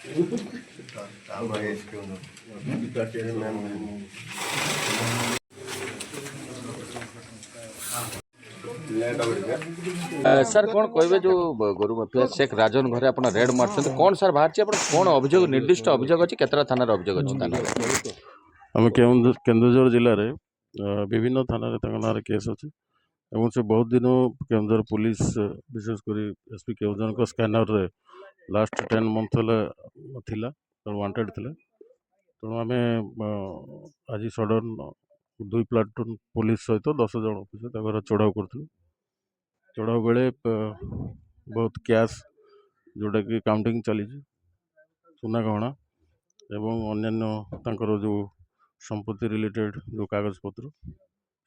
Sir कौन कहे जो गोरु माफिया शेख राजन घरे आप रेड मार्च कौन सर बाहर कौन अभियोग निर्दिष्ट अभियोग अच्छी केतरा थाना अभियोग अच्छी आम केन्दुझर जिले में विभिन्न थाना ना केस अच्छे से बहुत दिन केन्दुझर पुलिस विशेषकर एसपी केन्दुझर स्कैनर रे लास्ट 10 मंथ थिला वांटेड थिले तेणु आम आज सडन 2 प्लाटून पुलिस सहित 10 जन ऑफिसर चढ़ाऊ करूँ चढ़ाऊ बेले बहुत कैश जोटा कि काउंटिंग चली सुना गहना एवं अन्य जो संपत्ति रिलेटेड जो कागज पत्र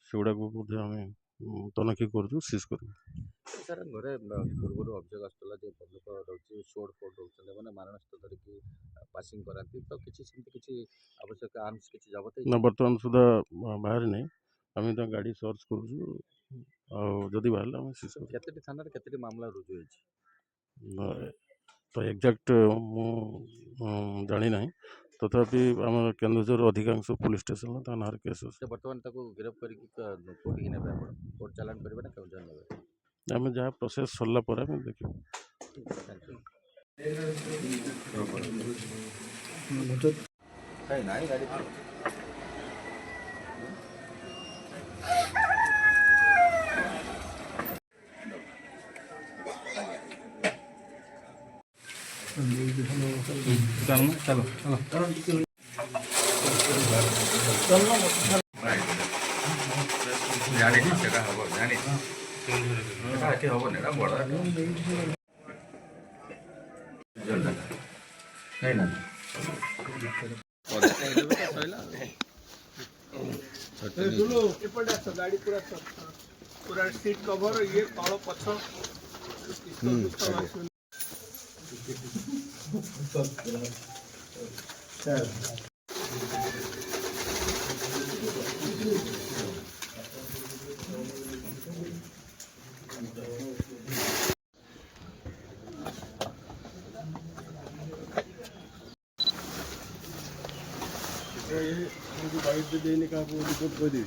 से गुड़ा आम तनखी कर सीज कर सर घरे पूर्व अभियोग आसाला बंदूक रोचे सोड फोड रोचे मैंने मारणस्त्र धरिकी पासिंग कराती तो किसी आवश्यक आर्म्स किसी जबत ना बर्तमान सुधा बाहर नहीं आम तो गाड़ी सर्च करुदी बाहर आम सीज केतटी थाना केतटी मामला रुजु होइछि तो एक्जाक्ट जानी ना तथापि आम केन्दुझर अधिकांश पुलिस स्टेशन थाना केस बर्तमान गिरफ्त करके ने कोर्ट चालान करेंगे ना केवल ने आम जहाँ प्रोसेस सरला पर देखिए चलो जानी सेटा हबो जानी सेटा एठी हबो नेडा बडा नहीं ना गाड़ी पूरा सीट कवर ये तल पछ बाइक देने का रिपोर्ट कर दी।